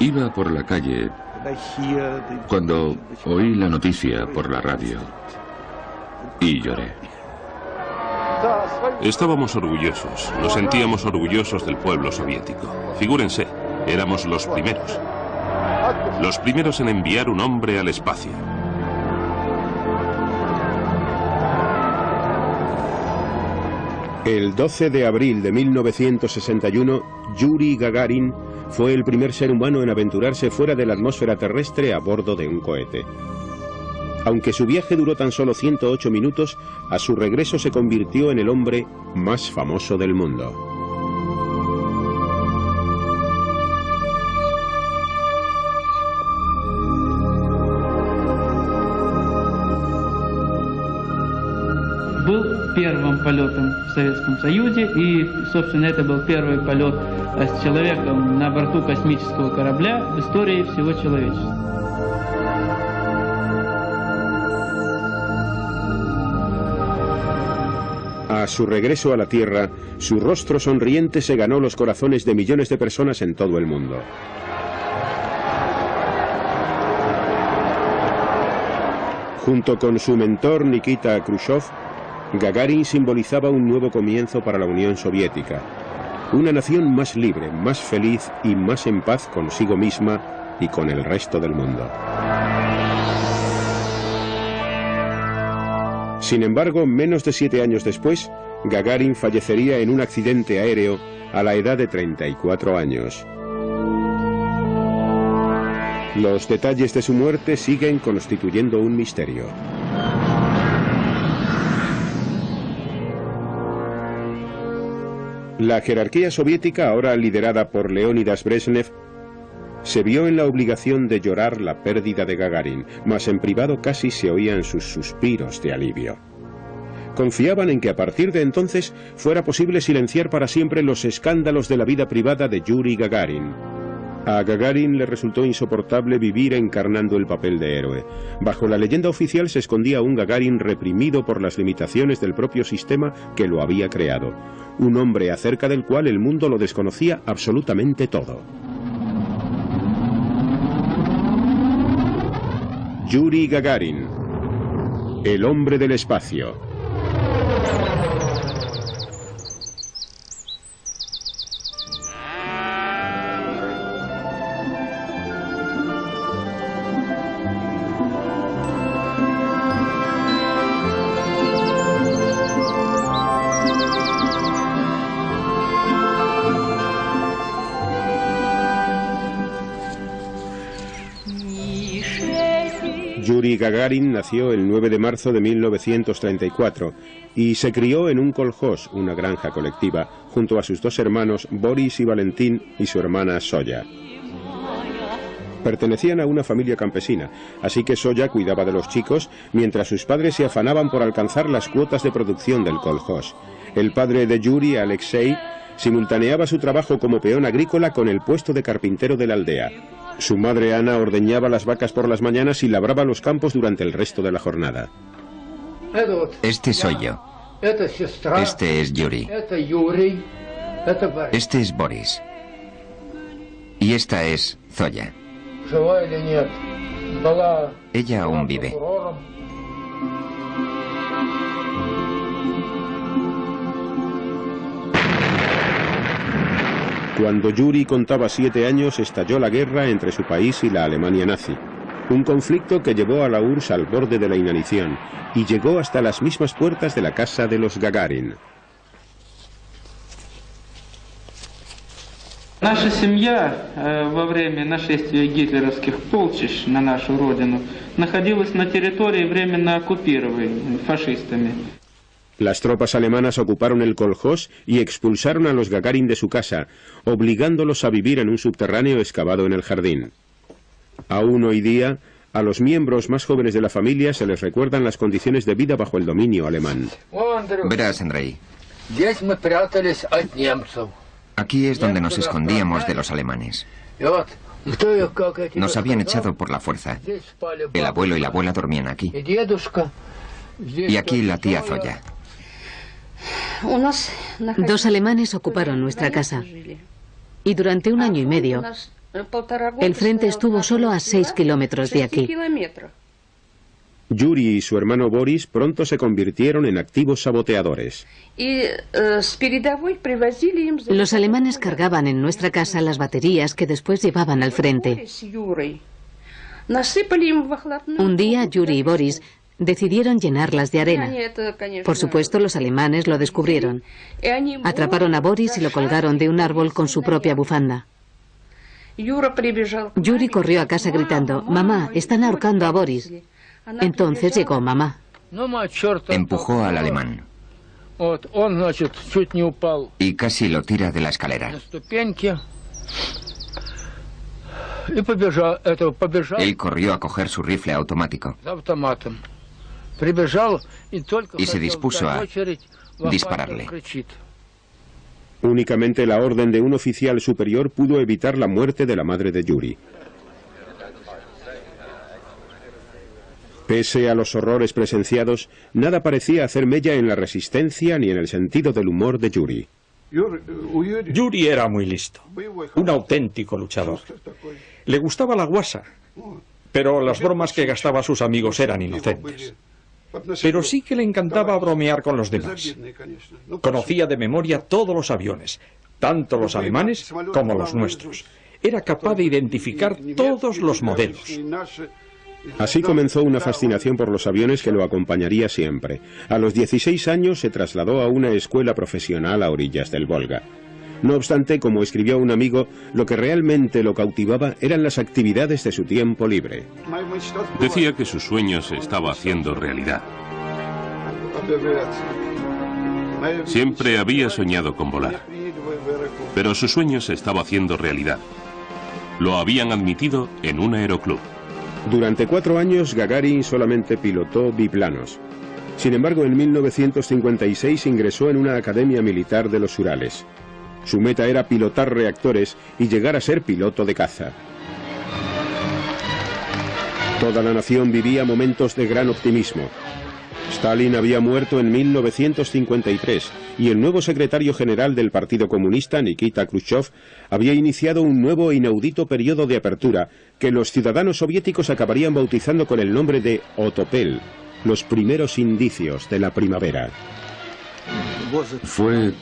Iba por la calle cuando oí la noticia por la radio y lloré. Estábamos orgullosos, nos sentíamos orgullosos del pueblo soviético. Figúrense, éramos los primeros en enviar un hombre al espacio. El 12 de abril de 1961, Yuri Gagarin fue el primer ser humano en aventurarse fuera de la atmósfera terrestre a bordo de un cohete. Aunque su viaje duró tan solo 108 minutos, a su regreso se convirtió en el hombre más famoso del mundo. Был первым полетом в Советском Союзе, и, собственно, это был первый полет с человеком на борту космического корабля в истории всего человечества. A su regreso a la Tierra, su rostro sonriente se ganó los corazones de millones de personas en todo el mundo. Junto con su mentor Nikita Khrushchev, Gagarin simbolizaba un nuevo comienzo para la Unión Soviética. Una nación más libre, más feliz y más en paz consigo misma y con el resto del mundo. Sin embargo, menos de 7 años después, Gagarin fallecería en un accidente aéreo a la edad de 34 años. Los detalles de su muerte siguen constituyendo un misterio. La jerarquía soviética, ahora liderada por Leónidas Brezhnev, se vio en la obligación de llorar la pérdida de Gagarin, mas en privado casi se oían sus suspiros de alivio. Confiaban en que a partir de entonces fuera posible silenciar para siempre los escándalos de la vida privada de Yuri Gagarin. A Gagarin le resultó insoportable vivir encarnando el papel de héroe. Bajo la leyenda oficial se escondía un Gagarin reprimido por las limitaciones del propio sistema que lo había creado. Un hombre acerca del cual el mundo lo desconocía absolutamente todo. Yuri Gagarin, el hombre del espacio. Yuri Gagarin nació el 9 de marzo de 1934 y se crió en un kolkhoz, una granja colectiva, junto a sus 2 hermanos Boris y Valentín y su hermana Soya. Pertenecían a una familia campesina, así que Soya cuidaba de los chicos mientras sus padres se afanaban por alcanzar las cuotas de producción del kolkhoz. El padre de Yuri, Alexei, simultaneaba su trabajo como peón agrícola con el puesto de carpintero de la aldea. Su madre Ana ordeñaba las vacas por las mañanas y labraba los campos durante el resto de la jornada. Este soy yo. Este es Yuri. Este es Boris. Y esta es Zoya. Ella aún vive. Cuando Yuri contaba 7 años, estalló la guerra entre su país y la Alemania nazi. Un conflicto que llevó a la URSS al borde de la inanición y llegó hasta las mismas puertas de la casa de los Gagarin. Наша семья во время нашествия гитлеровских полчищ на нашу родину находилась на территории временно оккупированной фашистами. Las tropas alemanas ocuparon el kolkhoz y expulsaron a los Gagarin de su casa, obligándolos a vivir en un subterráneo excavado en el jardín. Aún hoy día, a los miembros más jóvenes de la familia se les recuerdan las condiciones de vida bajo el dominio alemán. Verás, Andrei. Aquí es donde nos escondíamos de los alemanes. Nos habían echado por la fuerza. El abuelo y la abuela dormían aquí. Y aquí la tía Zoya. 2 alemanes ocuparon nuestra casa y durante 1 año y medio El frente estuvo solo a 6 kilómetros de aquí. Yuri y su hermano Boris pronto se convirtieron en activos saboteadores. Los alemanes cargaban en nuestra casa las baterías que después llevaban al frente. Un día, Yuri y Boris decidieron llenarlas de arena. Por supuesto, los alemanes lo descubrieron. Atraparon a Boris y lo colgaron de un árbol con su propia bufanda. Yuri corrió a casa gritando: «Mamá, están ahorcando a Boris». Entonces llegó mamá. Empujó al alemán y casi lo tira de la escalera. Él corrió a coger su rifle automático y se dispuso a dispararle. Únicamente la orden de un oficial superior pudo evitar la muerte de la madre de Yuri. Pese a los horrores presenciados, nada parecía hacer mella en la resistencia ni en el sentido del humor de Yuri. Yuri era muy listo, un auténtico luchador. Le gustaba la guasa, pero las bromas que gastaba a sus amigos eran inocentes. Pero sí que le encantaba bromear con los demás. Conocía de memoria todos los aviones, tanto los alemanes como los nuestros. Era capaz de identificar todos los modelos. Así comenzó una fascinación por los aviones que lo acompañaría siempre. A los 16 años se trasladó a una escuela profesional a orillas del Volga. No obstante, como escribió un amigo, lo que realmente lo cautivaba eran las actividades de su tiempo libre. Decía que su sueño se estaba haciendo realidad. Siempre había soñado con volar, pero su sueño se estaba haciendo realidad. Lo habían admitido en un aeroclub. Durante 4 años, Gagarin solamente pilotó biplanos. Sin embargo, en 1956 ingresó en una academia militar de los Urales. Su meta era pilotar reactores y llegar a ser piloto de caza. Toda la nación vivía momentos de gran optimismo. Stalin había muerto en 1953 y el nuevo secretario general del Partido Comunista, Nikita Khrushchev, había iniciado un nuevo e inaudito periodo de apertura que los ciudadanos soviéticos acabarían bautizando con el nombre de Otopel, los primeros indicios de la primavera. Fue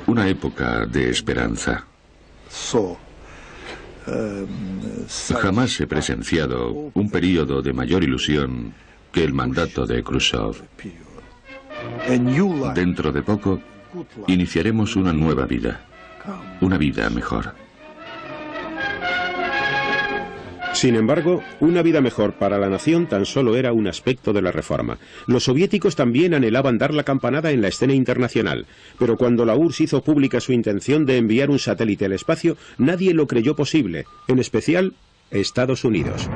una época de esperanza. Jamás he presenciado un periodo de mayor ilusión que el mandato de Khrushchev. Dentro de poco iniciaremos una nueva vida, una vida mejor. Sin embargo, una vida mejor para la nación tan solo era un aspecto de la reforma. Los soviéticos también anhelaban dar la campanada en la escena internacional, pero cuando la URSS hizo pública su intención de enviar un satélite al espacio, nadie lo creyó posible, en especial Estados Unidos.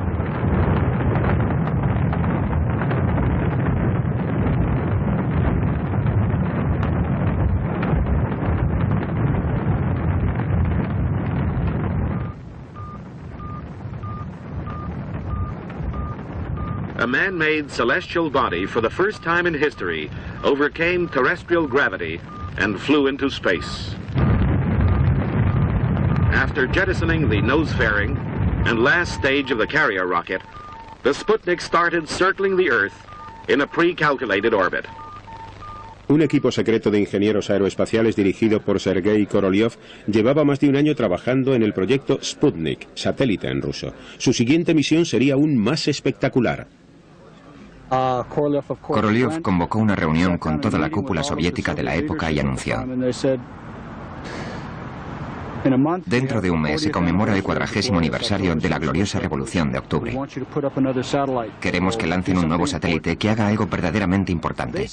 A man-made celestial body for the first time in history overcame terrestrial gravity and flew into space. After jettisoning the nose-fairing and last stage of the carrier rocket, the Sputnik started circling the Earth in a pre-calculated orbit. Un equipo secreto de ingenieros aeroespaciales dirigido por Sergei Korolev llevaba más de un año trabajando en el proyecto Sputnik, satélite en ruso. Su siguiente misión sería aún más espectacular. Korolev convocó una reunión con toda la cúpula soviética de la época y anunció: dentro de un mes se conmemora el 40º aniversario de la gloriosa Revolución de Octubre. Queremos que lancen un nuevo satélite que haga algo verdaderamente importante.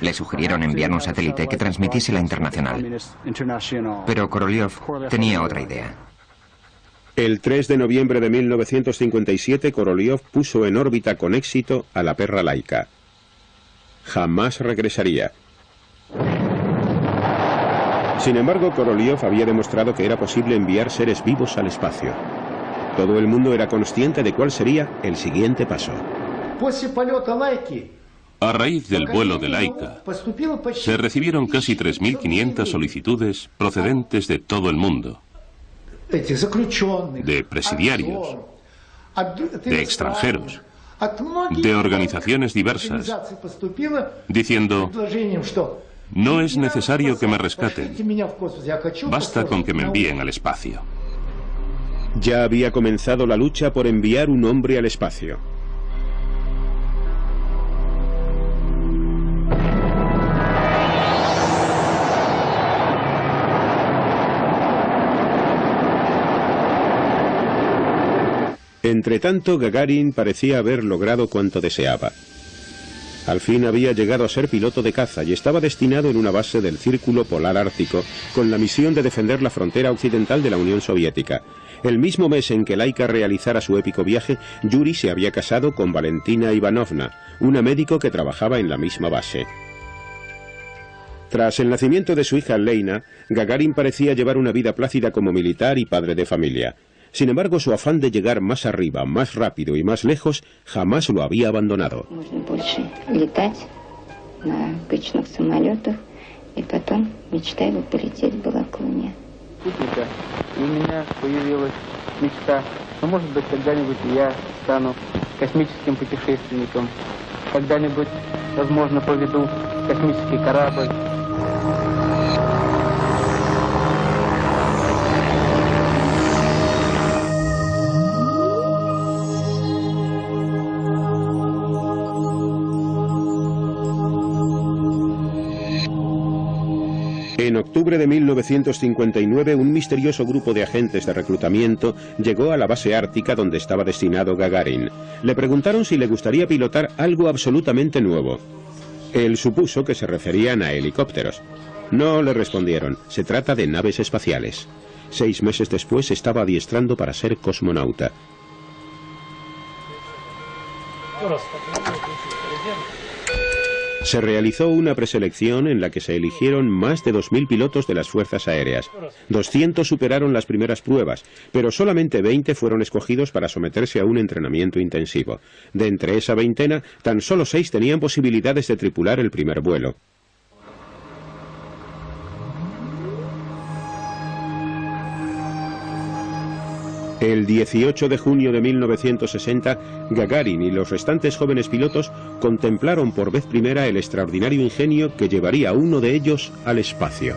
Le sugirieron enviar un satélite que transmitiese la internacional. Pero Korolev tenía otra idea. El 3 de noviembre de 1957, Korolev puso en órbita con éxito a la perra Laika. Jamás regresaría. Sin embargo, Korolev había demostrado que era posible enviar seres vivos al espacio. Todo el mundo era consciente de cuál sería el siguiente paso. A raíz del vuelo de Laika, se recibieron casi 3.500 solicitudes procedentes de todo el mundo. de presidiarios, de extranjeros, de organizaciones diversas, diciendo: no es necesario que me rescaten, basta con que me envíen al espacio. Ya había comenzado la lucha por enviar un hombre al espacio. Entretanto, Gagarin parecía haber logrado cuanto deseaba. Al fin había llegado a ser piloto de caza y estaba destinado en una base del Círculo Polar Ártico con la misión de defender la frontera occidental de la Unión Soviética. El mismo mes en que Laika realizara su épico viaje, Yuri se había casado con Valentina Ivanovna, una médico que trabajaba en la misma base. Tras el nacimiento de su hija Leina, Gagarin parecía llevar una vida plácida como militar y padre de familia. Sin embargo, su afán de llegar más arriba, más rápido y más lejos, jamás lo había abandonado. En octubre de 1959, un misterioso grupo de agentes de reclutamiento llegó a la base ártica donde estaba destinado Gagarin. Le preguntaron si le gustaría pilotar algo absolutamente nuevo. Él supuso que se referían a helicópteros. No, le respondieron, se trata de naves espaciales. 6 meses después estaba adiestrando para ser cosmonauta. Se realizó una preselección en la que se eligieron más de 2000 pilotos de las fuerzas aéreas. 200 superaron las primeras pruebas, pero solamente 20 fueron escogidos para someterse a un entrenamiento intensivo. De entre esa veintena, tan solo 6 tenían posibilidades de tripular el primer vuelo. El 18 de junio de 1960, Gagarin y los restantes jóvenes pilotos contemplaron por vez primera el extraordinario ingenio que llevaría a uno de ellos al espacio.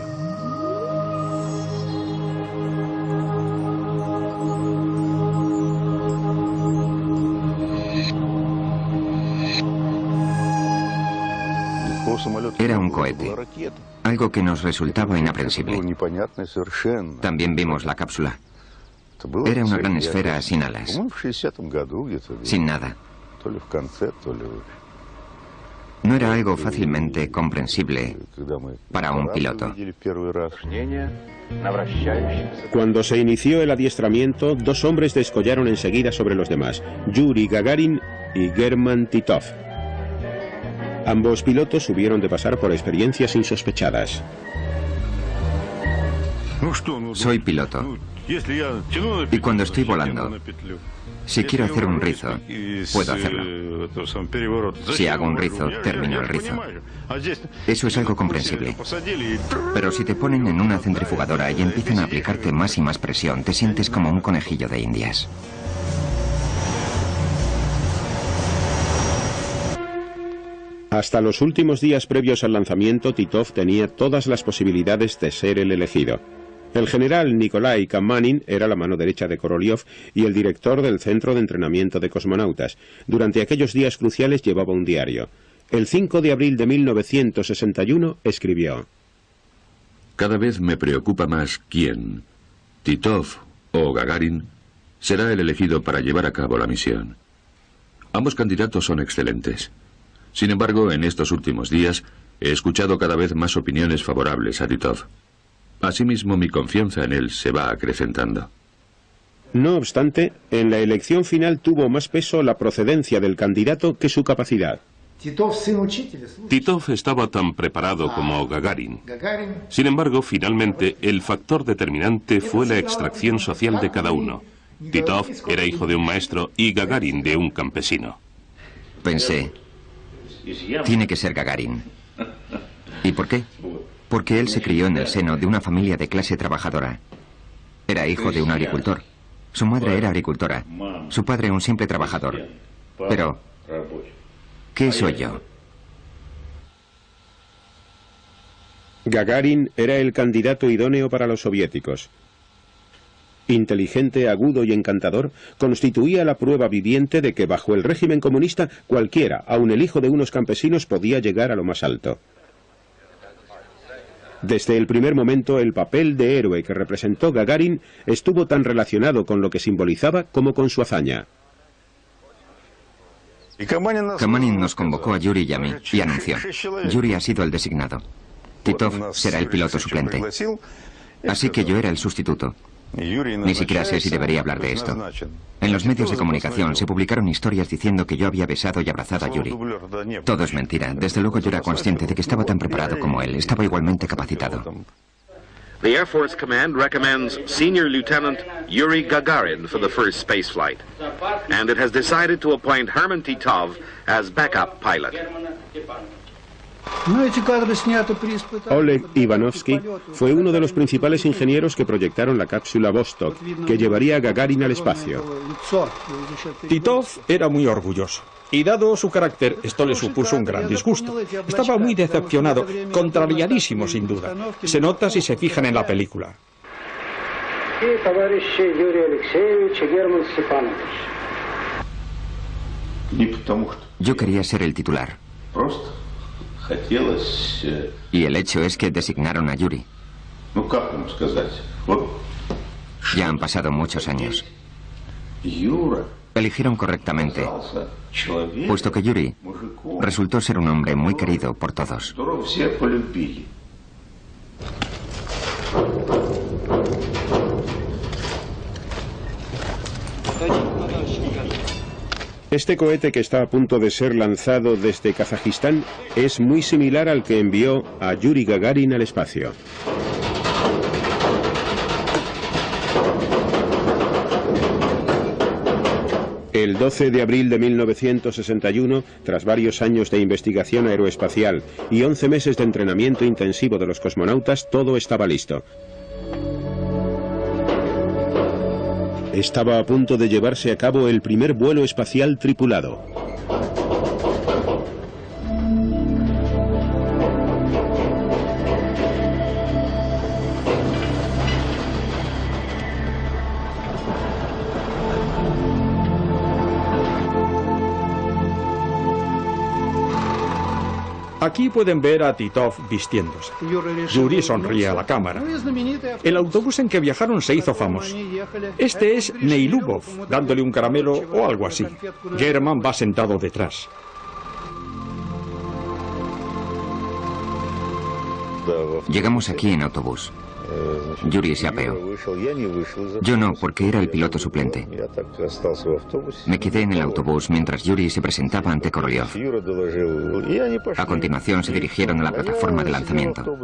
Era un cohete, algo que nos resultaba inaprensible. También vimos la cápsula. Era una gran esfera sin alas, sin nada. No era algo fácilmente comprensible para un piloto. Cuando se inició el adiestramiento, 2 hombres descollaron enseguida sobre los demás, Yuri Gagarin y German Titov. Ambos pilotos hubieron de pasar por experiencias insospechadas. Soy piloto. Y cuando estoy volando, si quiero hacer un rizo, puedo hacerlo. Si hago un rizo, termino el rizo. Eso es algo comprensible. Pero si te ponen en una centrifugadora y empiezan a aplicarte más y más presión, te sientes como un conejillo de indias. Hasta los últimos días previos al lanzamiento, Titov tenía todas las posibilidades de ser el elegido. El general Nikolai Kamanin era la mano derecha de Korolev y el director del Centro de Entrenamiento de Cosmonautas. Durante aquellos días cruciales llevaba un diario. El 5 de abril de 1961 escribió: Cada vez me preocupa más quién, Titov o Gagarin, será el elegido para llevar a cabo la misión. Ambos candidatos son excelentes. Sin embargo, en estos últimos días he escuchado cada vez más opiniones favorables a Titov. Asimismo, mi confianza en él se va acrecentando. No obstante, en la elección final tuvo más peso la procedencia del candidato que su capacidad. Titov estaba tan preparado como Gagarin. Sin embargo, finalmente, el factor determinante fue la extracción social de cada uno. Titov era hijo de un maestro y Gagarin de un campesino. Pensé, tiene que ser Gagarin. ¿Y por qué? Porque él se crió en el seno de una familia de clase trabajadora. Era hijo de un agricultor. Su madre era agricultora. Su padre un simple trabajador. Pero, ¿qué soy yo? Gagarin era el candidato idóneo para los soviéticos. Inteligente, agudo y encantador, constituía la prueba viviente de que bajo el régimen comunista cualquiera, aun el hijo de unos campesinos, podía llegar a lo más alto. Desde el primer momento, el papel de héroe que representó Gagarin estuvo tan relacionado con lo que simbolizaba como con su hazaña. Kamanin nos convocó a Yuri y a mí y anunció: Yuri ha sido el designado. Titov será el piloto suplente. Así que yo era el sustituto. Ni siquiera sé si debería hablar de esto. En los medios de comunicación se publicaron historias diciendo que yo había besado y abrazado a Yuri. Todo es mentira. Desde luego yo era consciente de que estaba tan preparado como él. Estaba igualmente capacitado. The Air Force Command recommends Senior Lieutenant Yuri Gagarin for the first space flight, and it has decided to appoint Herman Titov as backup pilot. Oleg Ivanovsky fue uno de los principales ingenieros que proyectaron la cápsula Vostok, que llevaría a Gagarin al espacio. Titov era muy orgulloso, y dado su carácter, esto le supuso un gran disgusto. Estaba muy decepcionado, contrariadísimo sin duda. Se nota si se fijan en la película. Yo quería ser el titular. Y el hecho es que designaron a Yuri. Ya han pasado muchos años. Eligieron correctamente, puesto que Yuri resultó ser un hombre muy querido por todos. Este cohete que está a punto de ser lanzado desde Kazajistán es muy similar al que envió a Yuri Gagarin al espacio. El 12 de abril de 1961, tras varios años de investigación aeroespacial y 11 meses de entrenamiento intensivo de los cosmonautas, todo estaba listo. Estaba a punto de llevarse a cabo el primer vuelo espacial tripulado. Aquí pueden ver a Titov vistiéndose. Yuri sonríe a la cámara. El autobús en que viajaron se hizo famoso. Este es Neilubov, dándole un caramelo o algo así. German va sentado detrás. Llegamos aquí en autobús. Yuri se apeó. Yo no, porque era el piloto suplente. Me quedé en el autobús mientras Yuri se presentaba ante Korolev. A continuación se dirigieron a la plataforma de lanzamiento.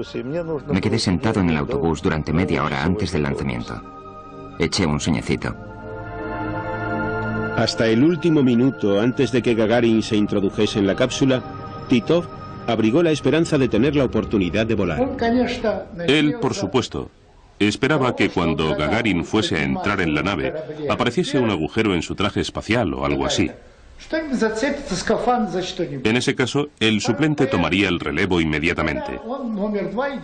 Me quedé sentado en el autobús durante media hora antes del lanzamiento. Eché un sueñecito. Hasta el último minuto antes de que Gagarin se introdujese en la cápsula, Titov abrigó la esperanza de tener la oportunidad de volar. Él, por supuesto, esperaba que cuando Gagarin fuese a entrar en la nave, apareciese un agujero en su traje espacial o algo así. En ese caso, el suplente tomaría el relevo inmediatamente.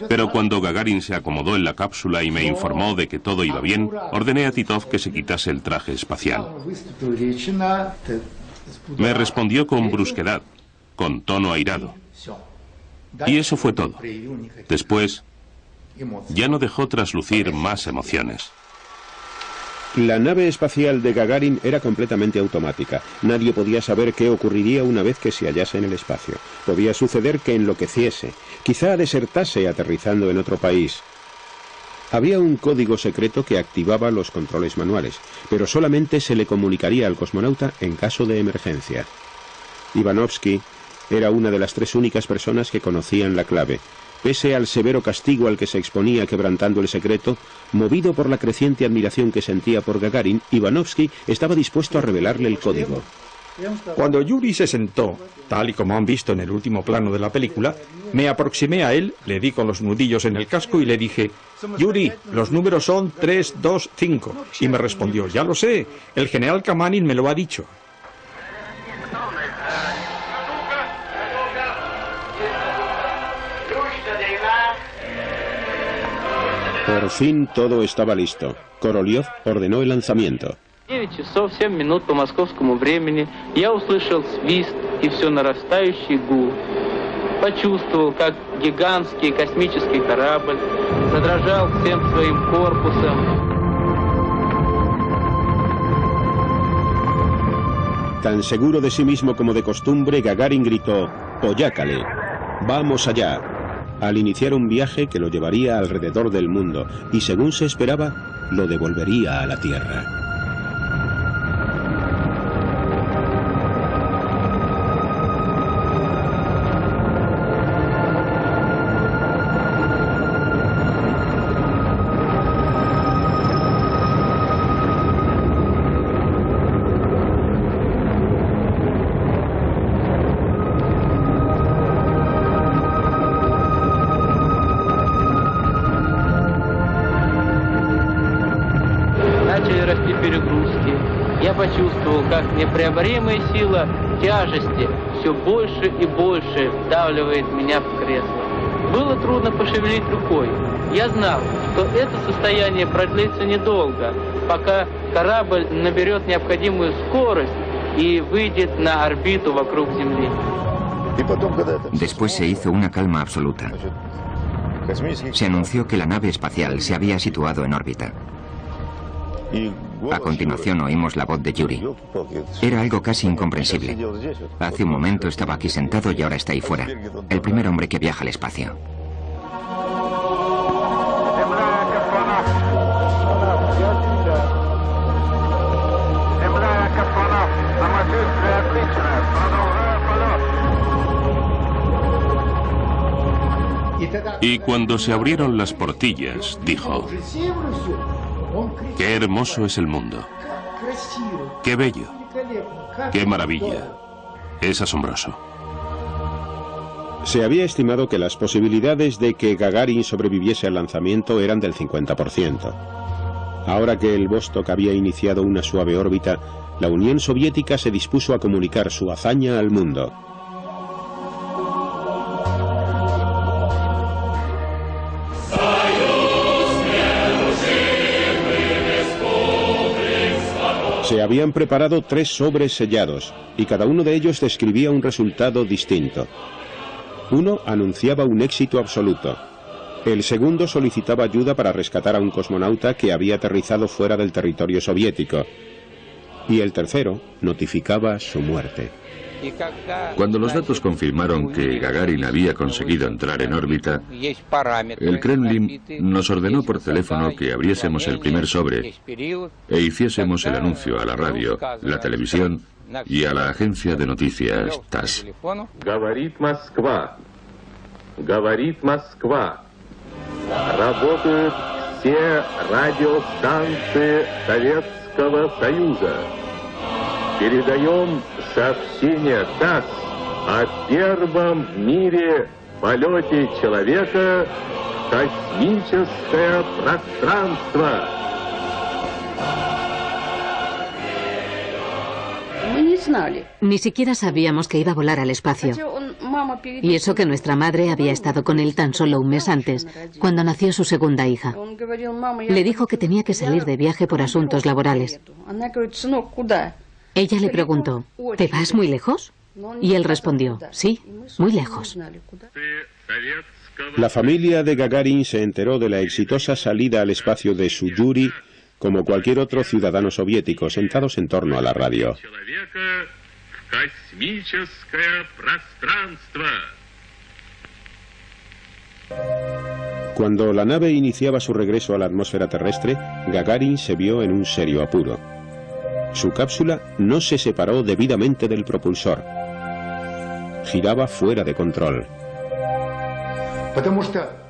Pero cuando Gagarin se acomodó en la cápsula y me informó de que todo iba bien, ordené a Titov que se quitase el traje espacial. Me respondió con brusquedad, con tono airado. Y eso fue todo. Después, ya no dejó traslucir más emociones. La nave espacial de Gagarin era completamente automática. Nadie podía saber qué ocurriría una vez que se hallase en el espacio. Podía suceder que enloqueciese, quizá desertase aterrizando en otro país. Había un código secreto que activaba los controles manuales, pero solamente se le comunicaría al cosmonauta en caso de emergencia. Ivanovsky era una de las 3 únicas personas que conocían la clave. Pese al severo castigo al que se exponía quebrantando el secreto, movido por la creciente admiración que sentía por Gagarin, Ivanovsky estaba dispuesto a revelarle el código. Cuando Yuri se sentó, tal y como han visto en el último plano de la película, me aproximé a él, le di con los nudillos en el casco y le dije: Yuri, los números son 3, 2, 5. Y me respondió: ya lo sé, el general Kamanin me lo ha dicho. Por fin todo estaba listo. Korolev ordenó el lanzamiento. 9 часов 7 минут по московскому времени я услышал свист и все нарастающий гул. Почувствовал, как гигантский космический корабль задрожал всем своим корпусом. Tan seguro de sí mismo como de costumbre, Gagarin gritó: «Poyácale, vamos allá», al iniciar un viaje que lo llevaría alrededor del mundo y, según se esperaba, lo devolvería a la Tierra. Почувствовал, как непреоборимая сила тяжести все больше и больше вдавливает меня в кресло. Было трудно пошевелить рукой. Я знал, что это состояние продлится недолго, пока корабль наберет необходимую скорость y выйдет на орбиту вокруг Земли. Después se hizo una calma absoluta. Se anunció que la nave espacial se había situado en órbita. A continuación oímos la voz de Yuri. Era algo casi incomprensible. Hace un momento estaba aquí sentado y ahora está ahí fuera. El primer hombre que viaja al espacio. Y cuando se abrieron las portillas, dijo: «Qué hermoso es el mundo. Qué bello. Qué maravilla. Es asombroso». Se había estimado que las posibilidades de que Gagarin sobreviviese al lanzamiento eran del 50%. Ahora que el Vostok había iniciado una suave órbita, la Unión Soviética se dispuso a comunicar su hazaña al mundo. Se habían preparado 3 sobres sellados, y cada uno de ellos describía un resultado distinto. Uno anunciaba un éxito absoluto. El segundo solicitaba ayuda para rescatar a un cosmonauta que había aterrizado fuera del territorio soviético. Y el tercero notificaba su muerte. Cuando los datos confirmaron que Gagarin había conseguido entrar en órbita, el Kremlin nos ordenó por teléfono que abriésemos el primer sobre e hiciésemos el anuncio a la radio, la televisión y a la agencia de noticias TASS. Говорит Москва. Говорит Москва. Работают все радиостанции Советского Союза. Передаем сообщение ТАСС о первом в мире полете человека в космическое пространство. Ni siquiera sabíamos que iba a volar al espacio. Y eso que nuestra madre había estado con él tan solo un mes antes, cuando nació su segunda hija. Le dijo que tenía que salir de viaje por asuntos laborales. Ella le preguntó: ¿te vas muy lejos? Y él respondió: sí, muy lejos. La familia de Gagarin se enteró de la exitosa salida al espacio de su Yuri como cualquier otro ciudadano soviético, sentados en torno a la radio. Cuando la nave iniciaba su regreso a la atmósfera terrestre, Gagarin se vio en un serio apuro. Su cápsula no se separó debidamente del propulsor. Giraba fuera de control.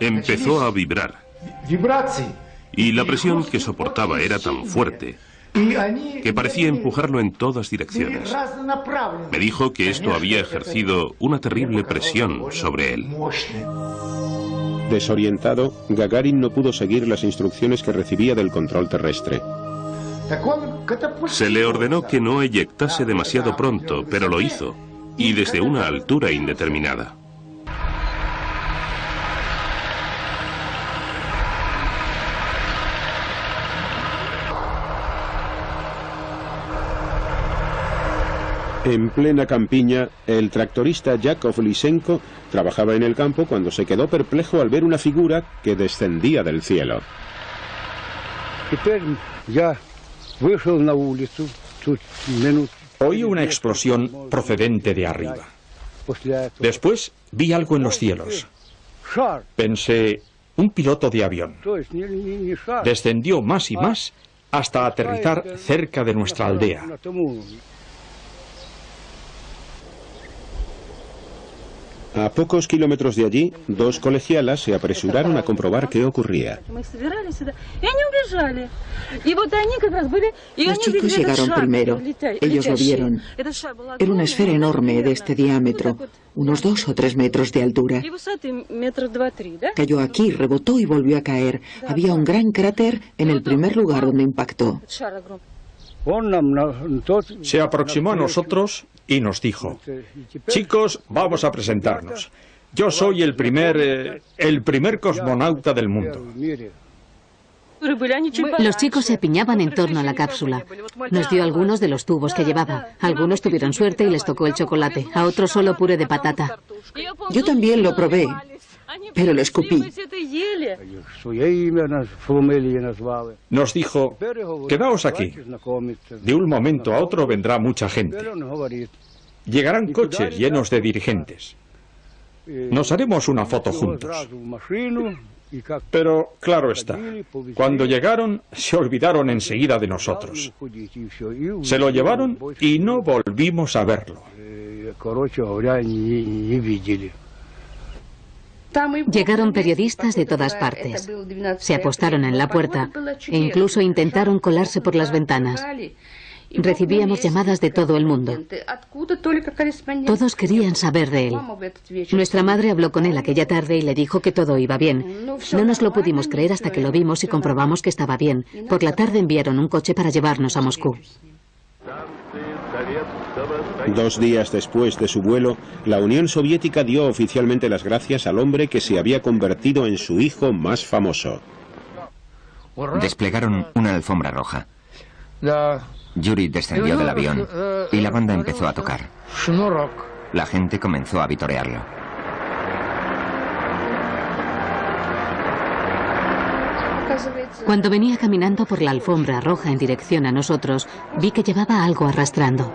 Empezó a vibrar. Y la presión que soportaba era tan fuerte que parecía empujarlo en todas direcciones. Me dijo que esto había ejercido una terrible presión sobre él. Desorientado, Gagarin no pudo seguir las instrucciones que recibía del control terrestre. Se le ordenó que no eyectase demasiado pronto, pero lo hizo, y desde una altura indeterminada. En plena campiña, el tractorista Yakov Lysenko trabajaba en el campo cuando se quedó perplejo al ver una figura que descendía del cielo. Oí una explosión procedente de arriba. Después vi algo en los cielos. Pensé, un piloto de avión. Descendió más y más hasta aterrizar cerca de nuestra aldea. A pocos kilómetros de allí, dos colegialas se apresuraron a comprobar qué ocurría. Los chicos llegaron primero. Ellos lo vieron. Era una esfera enorme de este diámetro, unos 2 o 3 metros de altura. Cayó aquí, rebotó y volvió a caer. Había un gran cráter en el primer lugar donde impactó. Se aproximó a nosotros y nos dijo: chicos, vamos a presentarnos. Yo soy el primer cosmonauta del mundo. Los chicos se apiñaban en torno a la cápsula. Nos dio algunos de los tubos que llevaba. Algunos tuvieron suerte y les tocó el chocolate. A otros solo puré de patata. Yo también lo probé, pero lo escupí. Nos dijo: quedaos aquí. De un momento a otro vendrá mucha gente. Llegarán coches llenos de dirigentes. Nos haremos una foto juntos. Pero, claro está, cuando llegaron, se olvidaron enseguida de nosotros. Se lo llevaron y no volvimos a verlo. Llegaron periodistas de todas partes. Se apostaron en la puerta e incluso intentaron colarse por las ventanas. Recibíamos llamadas de todo el mundo. Todos querían saber de él. Nuestra madre habló con él aquella tarde y le dijo que todo iba bien. No nos lo pudimos creer hasta que lo vimos y comprobamos que estaba bien. Por la tarde enviaron un coche para llevarnos a Moscú. 2 días después de su vuelo, la Unión Soviética dio oficialmente las gracias al hombre que se había convertido en su hijo más famoso. Desplegaron una alfombra roja. Yuri descendió del avión y la banda empezó a tocar. La gente comenzó a vitorearlo. Cuando venía caminando por la alfombra roja en dirección a nosotros, vi que llevaba algo arrastrando.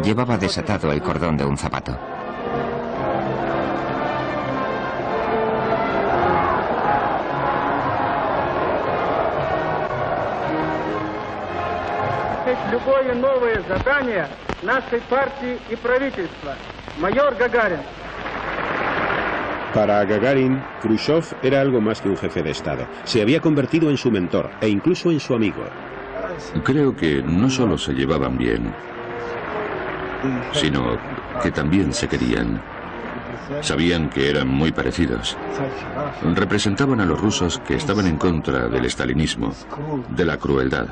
Llevaba desatado el cordón de un zapato. Любое новое задание нашей партии и правительства. Майор Гагарин. Para Gagarin, Khrushchev era algo más que un jefe de Estado. Se había convertido en su mentor e incluso en su amigo. Creo que no solo se llevaban bien, sino que también se querían. Sabían que eran muy parecidos. Representaban a los rusos que estaban en contra del estalinismo, de la crueldad.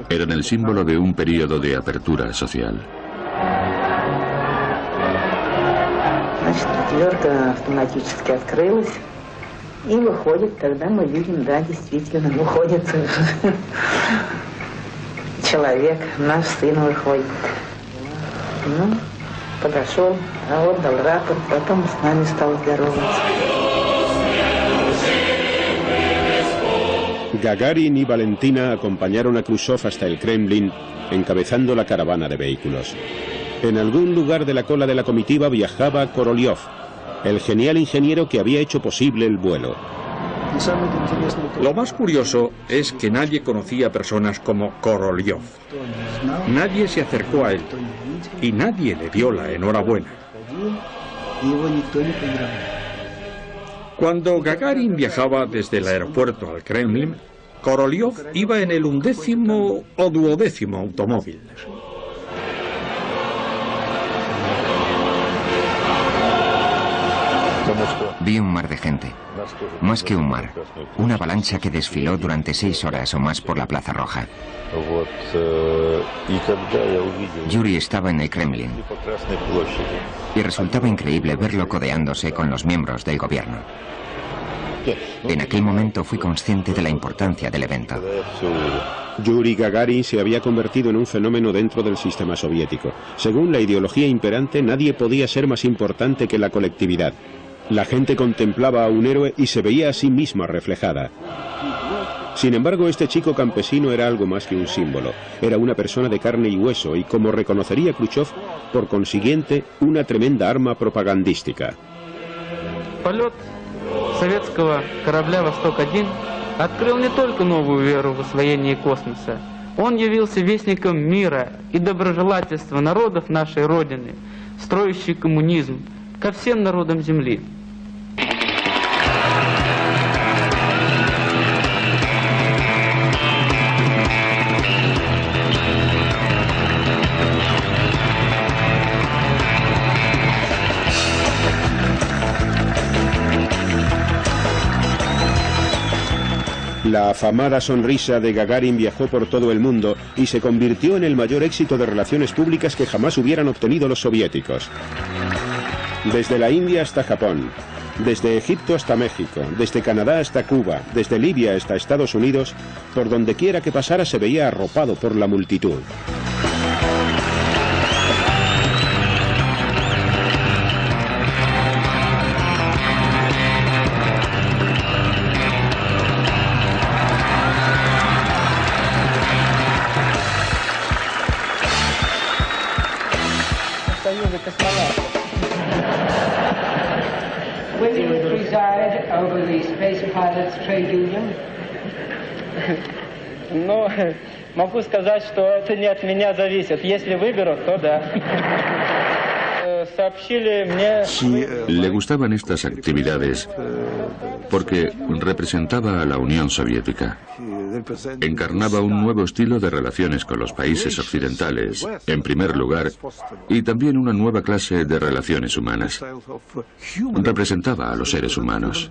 Eran el símbolo de un periodo de apertura social. Дверка автоматически открылась, и выходит, тогда мы видим, да, действительно, выходит человек, наш сын выходит. Ну, подошел, отдал рапорт, потом с нами стал здороваться. Gagarin y Valentina acompañaron a Khrushchev hasta el Kremlin, encabezando la caravana de vehículos. En algún lugar de la cola de la comitiva viajaba Korolev, el genial ingeniero que había hecho posible el vuelo. Lo más curioso es que nadie conocía a personas como Korolev. Nadie se acercó a él y nadie le dio la enhorabuena. Cuando Gagarin viajaba desde el aeropuerto al Kremlin, Korolev iba en el 11º o 12º automóvil. Vi un mar de gente. Más que un mar, una avalancha que desfiló durante 6 horas o más por la Plaza Roja. Yuri estaba en el Kremlin y resultaba increíble verlo codeándose con los miembros del gobierno. En aquel momento fui consciente de la importancia del evento. Yuri Gagarin se había convertido en un fenómeno dentro del sistema soviético. Según la ideología imperante, nadie podía ser más importante que la colectividad. La gente contemplaba a un héroe y se veía a sí misma reflejada. Sin embargo, este chico campesino era algo más que un símbolo. Era una persona de carne y hueso y, como reconocería Khrushchev, por consiguiente, una tremenda arma propagandística. Полет советского корабля «Восток-1» открыл не только новую веру в освоение космоса. Он явился вестником мира и доброжелательства народов нашей Родины, строящий коммунизм ко всем народам Земли. La afamada sonrisa de Gagarin viajó por todo el mundo y se convirtió en el mayor éxito de relaciones públicas que jamás hubieran obtenido los soviéticos. Desde la India hasta Japón, desde Egipto hasta México, desde Canadá hasta Cuba, desde Libia hasta Estados Unidos, por donde quiera que pasara se veía arropado por la multitud. Will you preside over the Space Pilots Trade Union? Ну, могу сказать, что это не от меня зависит. Если выберут, то да. Le gustaban estas actividades porque representaba a la Unión Soviética. Encarnaba un nuevo estilo de relaciones con los países occidentales, en primer lugar, y también una nueva clase de relaciones humanas. Representaba a los seres humanos.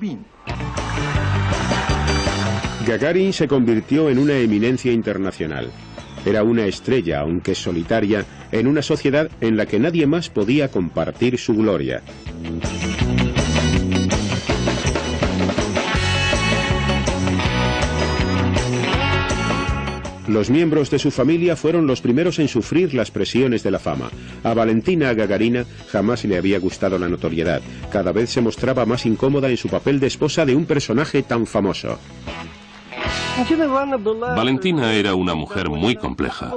Gagarin se convirtió en una eminencia internacional. Era una estrella, aunque solitaria, en una sociedad en la que nadie más podía compartir su gloria. Los miembros de su familia fueron los primeros en sufrir las presiones de la fama. A Valentina Gagarina jamás le había gustado la notoriedad. Cada vez se mostraba más incómoda en su papel de esposa de un personaje tan famoso. Valentina era una mujer muy compleja.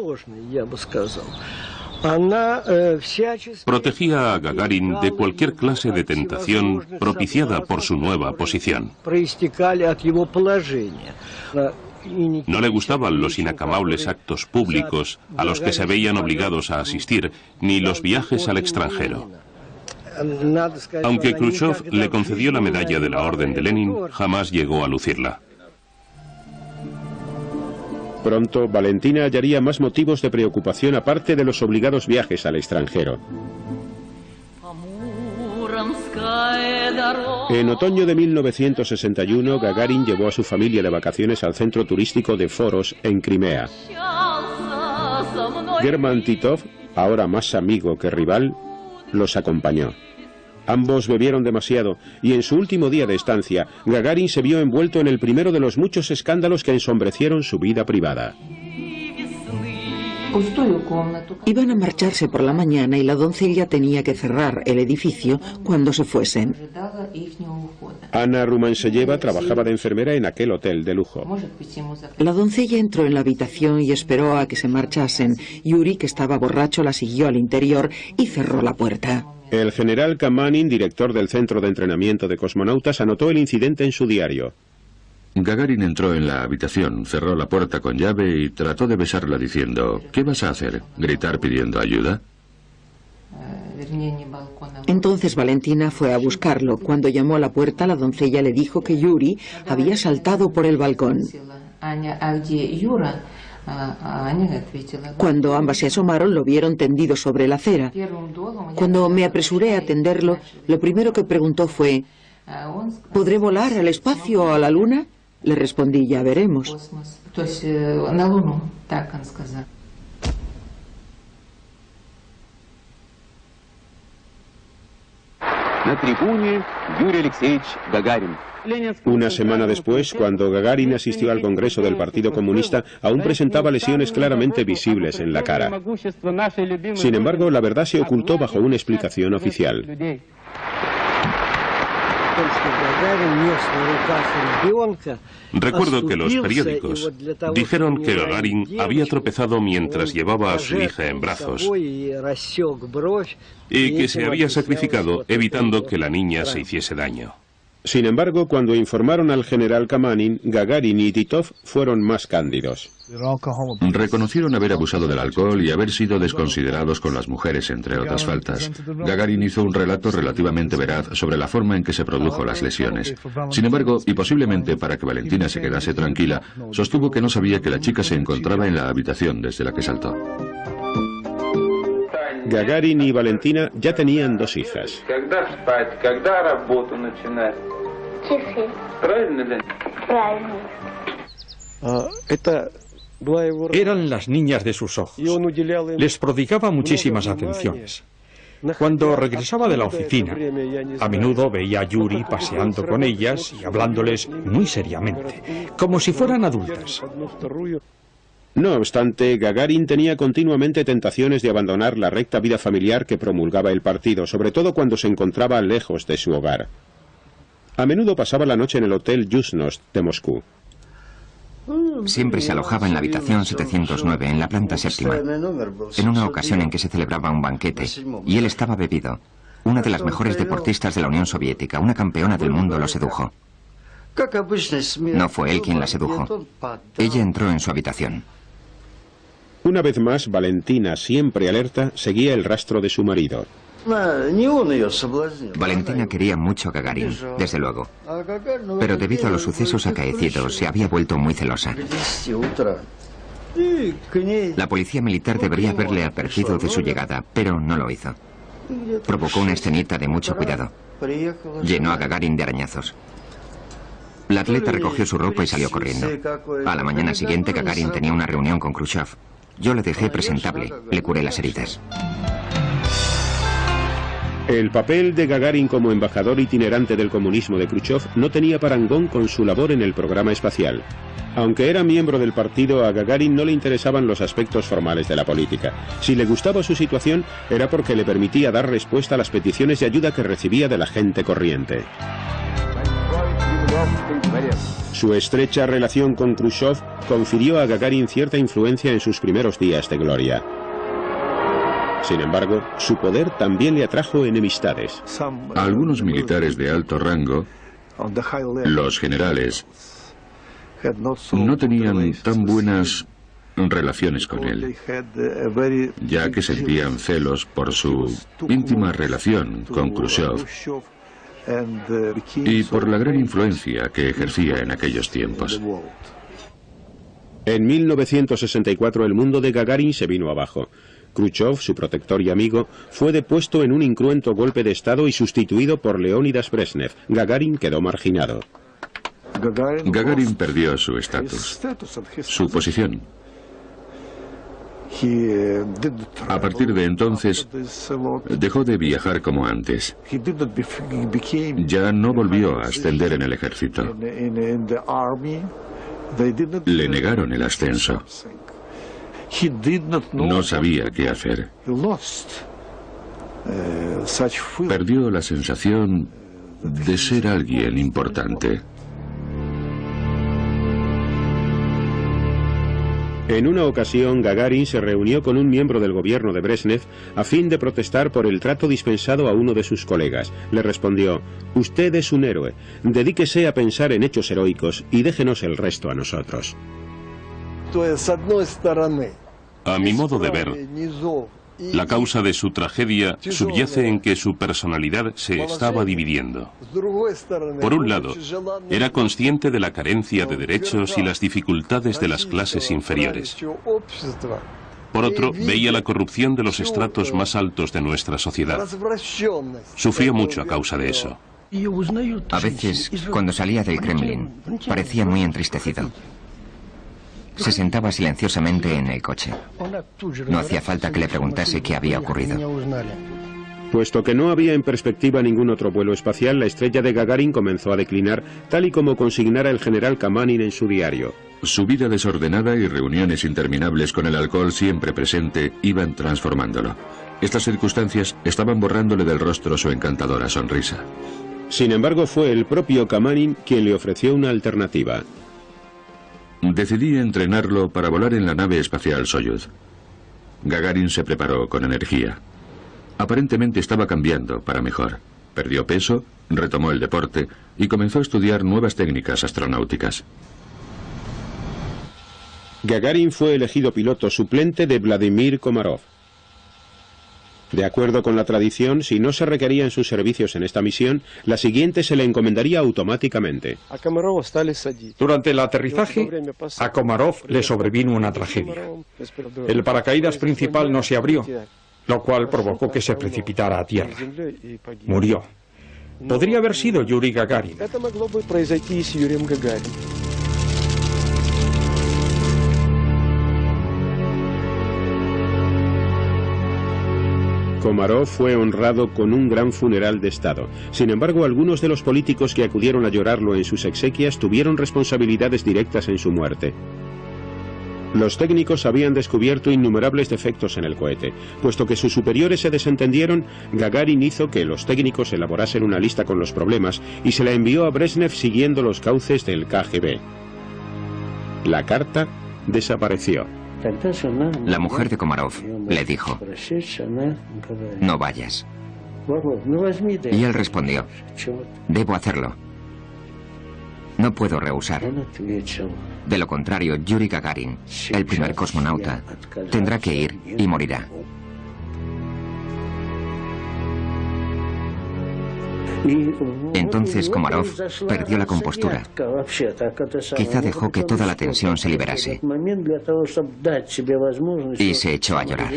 Protegía a Gagarin de cualquier clase de tentación propiciada por su nueva posición. No le gustaban los inacabables actos públicos a los que se veían obligados a asistir, ni los viajes al extranjero. Aunque Khrushchev le concedió la medalla de la Orden de Lenin, jamás llegó a lucirla. Pronto, Valentina hallaría más motivos de preocupación aparte de los obligados viajes al extranjero. En otoño de 1961, Gagarin llevó a su familia de vacaciones al centro turístico de Foros, en Crimea. German Titov, ahora más amigo que rival, los acompañó. Ambos bebieron demasiado y en su último día de estancia, Gagarin se vio envuelto en el primero de los muchos escándalos que ensombrecieron su vida privada. Iban a marcharse por la mañana y la doncella tenía que cerrar el edificio cuando se fuesen. Anna Rumanseyeva trabajaba de enfermera en aquel hotel de lujo. La doncella entró en la habitación y esperó a que se marchasen. Yuri, que estaba borracho, la siguió al interior y cerró la puerta. El general Kamanin, director del centro de entrenamiento de cosmonautas, anotó el incidente en su diario. Gagarin entró en la habitación, cerró la puerta con llave y trató de besarla diciendo: ¿qué vas a hacer? ¿Gritar pidiendo ayuda? Entonces Valentina fue a buscarlo. Cuando llamó a la puerta, la doncella le dijo que Yuri había saltado por el balcón. Cuando ambas se asomaron, lo vieron tendido sobre la acera. Cuando me apresuré a atenderlo, lo primero que preguntó fue: ¿podré volar al espacio o a la luna? Le respondí: ya veremos. Una semana después, cuando Gagarin asistió al Congreso del Partido Comunista, aún presentaba lesiones claramente visibles en la cara. Sin embargo, la verdad se ocultó bajo una explicación oficial. Recuerdo que los periódicos dijeron que Gagarin había tropezado mientras llevaba a su hija en brazos y que se había sacrificado evitando que la niña se hiciese daño. Sin embargo, cuando informaron al general Kamanin, Gagarin y Titov fueron más cándidos. Reconocieron haber abusado del alcohol y haber sido desconsiderados con las mujeres, entre otras faltas. Gagarin hizo un relato relativamente veraz sobre la forma en que se produjo las lesiones. Sin embargo, y posiblemente para que Valentina se quedase tranquila, sostuvo que no sabía que la chica se encontraba en la habitación desde la que saltó. Gagarin y Valentina ya tenían 2 hijas. Eran las niñas de sus ojos. Les prodigaba muchísimas atenciones. Cuando regresaba de la oficina, a menudo veía a Yuri paseando con ellas y hablándoles muy seriamente, como si fueran adultas. No obstante, Gagarin tenía continuamente tentaciones de abandonar la recta vida familiar que promulgaba el partido, sobre todo cuando se encontraba lejos de su hogar. A menudo pasaba la noche en el Hotel Yuzhnost de Moscú. Siempre se alojaba en la habitación 709, en la planta 7ª. En una ocasión en que se celebraba un banquete, y él estaba bebido, una de las mejores deportistas de la Unión Soviética, una campeona del mundo, lo sedujo. No fue él quien la sedujo. Ella entró en su habitación. Una vez más, Valentina, siempre alerta, seguía el rastro de su marido. Valentina quería mucho a Gagarin, desde luego. Pero debido a los sucesos acaecidos, se había vuelto muy celosa. La policía militar debería haberle advertido de su llegada, pero no lo hizo. Provocó una escenita de mucho cuidado. Llenó a Gagarin de arañazos. La atleta recogió su ropa y salió corriendo. A la mañana siguiente, Gagarin tenía una reunión con Khrushchev. Yo le dejé presentable, le curé las heridas. El papel de Gagarin como embajador itinerante del comunismo de Khrushchev no tenía parangón con su labor en el programa espacial. Aunque era miembro del partido, a Gagarin no le interesaban los aspectos formales de la política. Si le gustaba su situación, era porque le permitía dar respuesta a las peticiones de ayuda que recibía de la gente corriente. Su estrecha relación con Khrushchev confirió a Gagarin cierta influencia en sus primeros días de gloria. Sin embargo, su poder también le atrajo enemistades. A algunos militares de alto rango, los generales, no tenían tan buenas relaciones con él, ya que sentían celos por su íntima relación con Khrushchev y por la gran influencia que ejercía en aquellos tiempos. En 1964 el mundo de Gagarin se vino abajo. Khrushchev, su protector y amigo, fue depuesto en un incruento golpe de Estado y sustituido por Leónidas Brezhnev. Gagarin quedó marginado. Gagarin perdió su estatus, su posición. A partir de entonces, dejó de viajar como antes. Ya no volvió a ascender en el ejército. Le negaron el ascenso. No sabía qué hacer. Perdió la sensación de ser alguien importante. En una ocasión, Gagarin se reunió con un miembro del gobierno de Brezhnev a fin de protestar por el trato dispensado a uno de sus colegas. Le respondió: «Usted es un héroe. Dedíquese a pensar en hechos heroicos y déjenos el resto a nosotros». A mi modo de ver, La causa de su tragedia subyace en que su personalidad se estaba dividiendo. Por un lado, era consciente de la carencia de derechos y las dificultades de las clases inferiores. Por otro, veía la corrupción de los estratos más altos de nuestra sociedad. Sufrió mucho a causa de eso. A veces, cuando salía del Kremlin, parecía muy entristecido. Se sentaba silenciosamente en el coche. No hacía falta que le preguntase qué había ocurrido. Puesto que no había en perspectiva ningún otro vuelo espacial, la estrella de Gagarin comenzó a declinar, tal y como consignara el general Kamanin en su diario. Su vida desordenada y reuniones interminables con el alcohol siempre presente iban transformándolo. Estas circunstancias estaban borrándole del rostro su encantadora sonrisa. Sin embargo, fue el propio Kamanin quien le ofreció una alternativa. Decidí entrenarlo para volar en la nave espacial Soyuz. Gagarin se preparó con energía. Aparentemente estaba cambiando para mejor. Perdió peso, retomó el deporte y comenzó a estudiar nuevas técnicas astronáuticas. Gagarin fue elegido piloto suplente de Vladimir Komarov. De acuerdo con la tradición, si no se requerían sus servicios en esta misión, la siguiente se le encomendaría automáticamente. Durante el aterrizaje, a Komarov le sobrevino una tragedia. El paracaídas principal no se abrió, lo cual provocó que se precipitara a tierra. Murió. Podría haber sido Yuri Gagarin. Komarov fue honrado con un gran funeral de Estado. Sin embargo, algunos de los políticos que acudieron a llorarlo en sus exequias tuvieron responsabilidades directas en su muerte. Los técnicos habían descubierto innumerables defectos en el cohete. Puesto que sus superiores se desentendieron, Gagarin hizo que los técnicos elaborasen una lista con los problemas y se la envió a Brezhnev siguiendo los cauces del KGB. La carta desapareció. La mujer de Komarov le dijo: no vayas. Y él respondió: debo hacerlo. No puedo rehusar. De lo contrario, Yuri Gagarin, el primer cosmonauta, tendrá que ir y morirá. Entonces Komarov perdió la compostura. Quizá dejó que toda la tensión se liberase y se echó a llorar.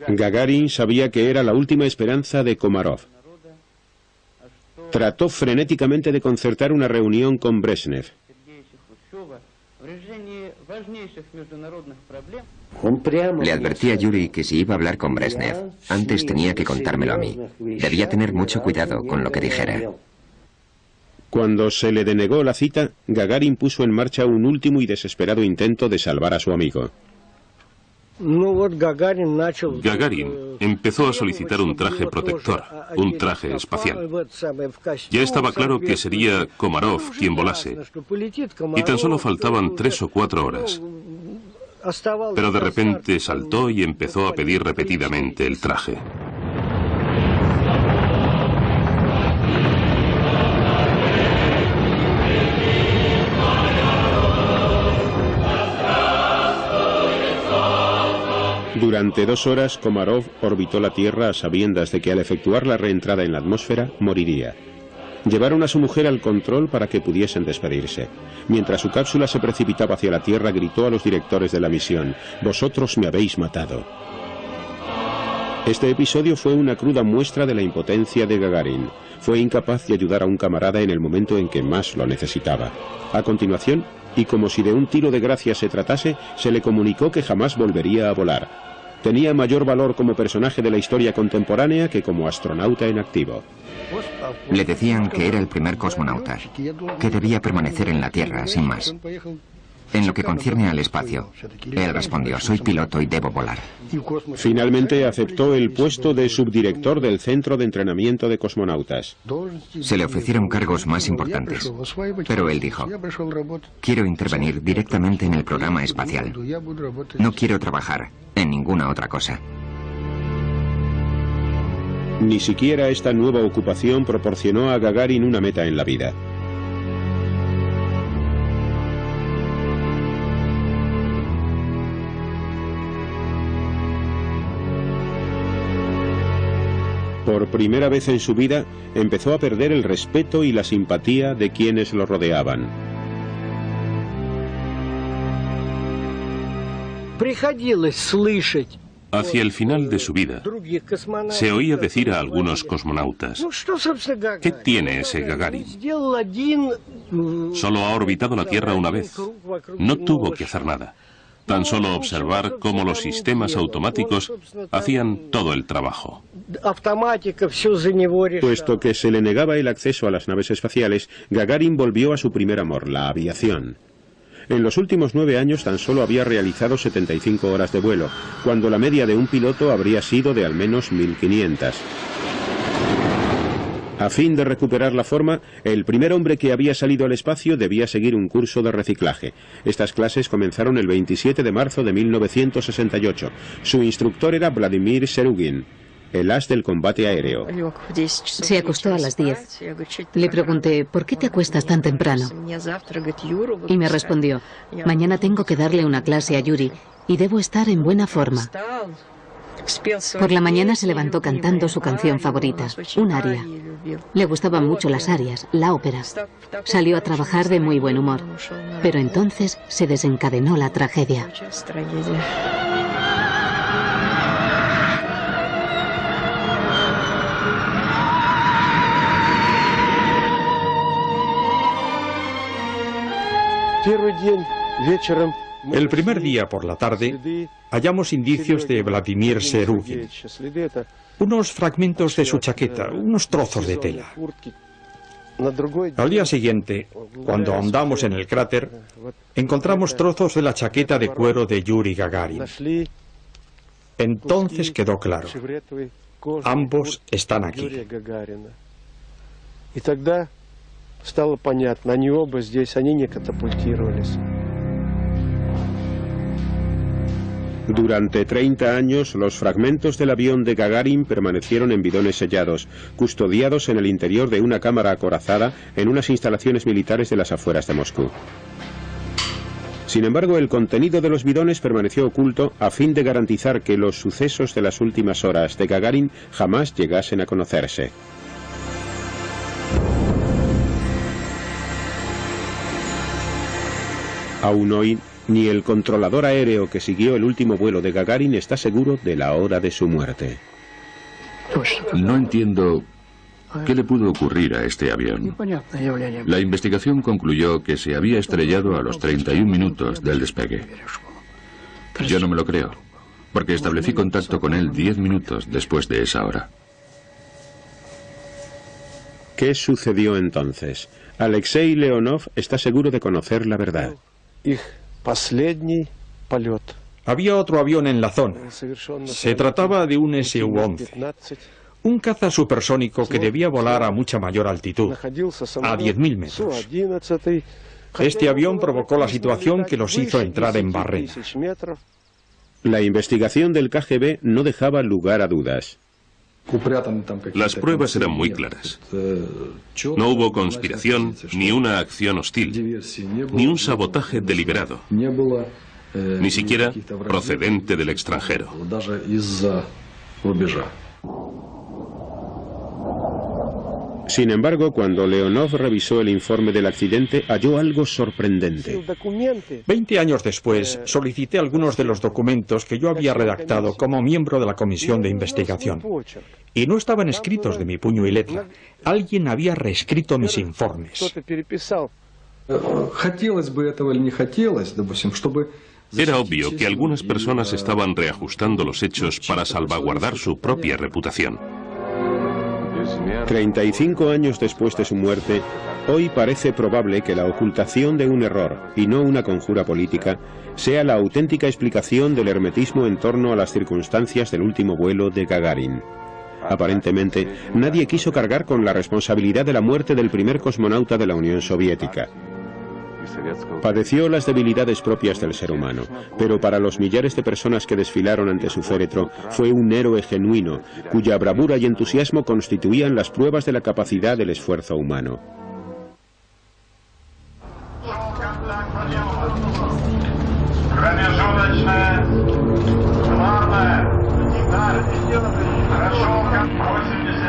Gagarin sabía que era la última esperanza de Komarov. Trató frenéticamente de concertar una reunión con Brezhnev. Le advertí a Yuri que si iba a hablar con Brezhnev, antes tenía que contármelo a mí. Debía tener mucho cuidado con lo que dijera. Cuando se le denegó la cita, Gagarin puso en marcha un último y desesperado intento de salvar a su amigo. Gagarin empezó a solicitar un traje protector, un traje espacial. Ya estaba claro que sería Komarov quien volase, y tan solo faltaban 3 o 4 horas. Pero de repente saltó y empezó a pedir repetidamente el traje. Durante 2 horas, Komarov orbitó la Tierra a sabiendas de que al efectuar la reentrada en la atmósfera, moriría. Llevaron a su mujer al control para que pudiesen despedirse. Mientras su cápsula se precipitaba hacia la Tierra, gritó a los directores de la misión: «Vosotros me habéis matado». Este episodio fue una cruda muestra de la impotencia de Gagarin. Fue incapaz de ayudar a un camarada en el momento en que más lo necesitaba. A continuación, y como si de un tiro de gracia se tratase, se le comunicó que jamás volvería a volar. Tenía mayor valor como personaje de la historia contemporánea que como astronauta en activo. Le decían que era el primer cosmonauta, que debía permanecer en la Tierra, sin más. En lo que concierne al espacio, él respondió: soy piloto y debo volar. Finalmente aceptó el puesto de subdirector del Centro de Entrenamiento de Cosmonautas. Se le ofrecieron cargos más importantes, pero él dijo: quiero intervenir directamente en el programa espacial. No quiero trabajar en ninguna otra cosa. Ni siquiera esta nueva ocupación proporcionó a Gagarin una meta en la vida. Por primera vez en su vida, empezó a perder el respeto y la simpatía de quienes lo rodeaban. Hacia el final de su vida, se oía decir a algunos cosmonautas: ¿qué tiene ese Gagarin? Solo ha orbitado la Tierra una vez. No tuvo que hacer nada. Tan solo observar cómo los sistemas automáticos hacían todo el trabajo. Puesto que se le negaba el acceso a las naves espaciales, Gagarin volvió a su primer amor, la aviación. En los últimos 9 años tan solo había realizado 75 horas de vuelo, cuando la media de un piloto habría sido de al menos 1500. A fin de recuperar la forma, el primer hombre que había salido al espacio debía seguir un curso de reciclaje. Estas clases comenzaron el 27 de marzo de 1968. Su instructor era Vladimir Serugin, el as del combate aéreo. Se acostó a las 10. Le pregunté: ¿por qué te acuestas tan temprano? Y me respondió: mañana tengo que darle una clase a Yuri y debo estar en buena forma. Por la mañana se levantó cantando su canción favorita, un aria. Le gustaban mucho las arias, la ópera. Salió a trabajar de muy buen humor. Pero entonces se desencadenó la tragedia. El primer día por la tarde hallamos indicios de Vladimir Serugin. Unos fragmentos de su chaqueta, unos trozos de tela. Al día siguiente, cuando ahondamos en el cráter, encontramos trozos de la chaqueta de cuero de Yuri Gagarin. Entonces quedó claro: ambos están aquí. Durante 30 años, los fragmentos del avión de Gagarin permanecieron en bidones sellados, custodiados en el interior de una cámara acorazada en unas instalaciones militares de las afueras de Moscú. Sin embargo, el contenido de los bidones permaneció oculto a fin de garantizar que los sucesos de las últimas horas de Gagarin jamás llegasen a conocerse. Aún hoy, ni el controlador aéreo que siguió el último vuelo de Gagarin está seguro de la hora de su muerte. No entiendo qué le pudo ocurrir a este avión. La investigación concluyó que se había estrellado a los 31 minutos del despegue. Yo no me lo creo, porque establecí contacto con él 10 minutos después de esa hora. ¿Qué sucedió entonces? Alexei Leonov está seguro de conocer la verdad. Había otro avión en la zona. Se trataba de un Su-11, un caza supersónico que debía volar a mucha mayor altitud, a 10.000 metros. Este avión provocó la situación que los hizo entrar en barrena. La investigación del KGB no dejaba lugar a dudas. Las pruebas eran muy claras. No hubo conspiración, ni una acción hostil, ni un sabotaje deliberado, ni siquiera procedente del extranjero. Sin embargo, cuando Leonov revisó el informe del accidente, halló algo sorprendente. 20 años después, solicité algunos de los documentos que yo había redactado como miembro de la comisión de investigación. Y no estaban escritos de mi puño y letra. Alguien había reescrito mis informes. Era obvio que algunas personas estaban reajustando los hechos para salvaguardar su propia reputación. 35 años después de su muerte, hoy parece probable que la ocultación de un error, y no una conjura política, sea la auténtica explicación del hermetismo en torno a las circunstancias del último vuelo de Gagarin. Aparentemente, nadie quiso cargar con la responsabilidad de la muerte del primer cosmonauta de la Unión Soviética. Padeció las debilidades propias del ser humano, pero para los millares de personas que desfilaron ante su féretro, fue un héroe genuino, cuya bravura y entusiasmo constituían las pruebas de la capacidad del esfuerzo humano. Хорошо, как 80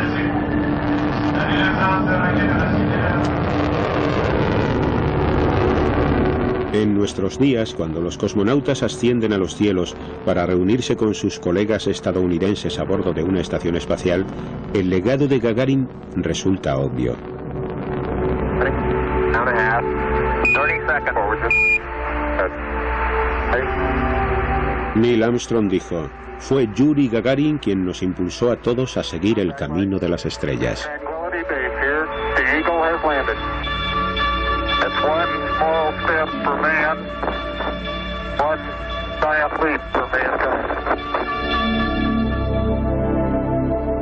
nuestros días, cuando los cosmonautas ascienden a los cielos para reunirse con sus colegas estadounidenses a bordo de una estación espacial, el legado de Gagarin resulta obvio. Neil Armstrong dijo: fue Yuri Gagarin quien nos impulsó a todos a seguir el camino de las estrellas.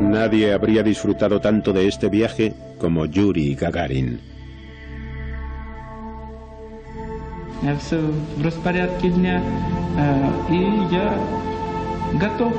Nadie habría disfrutado tanto de este viaje como Yuri Gagarin. Все в распорядке дня, и я готов.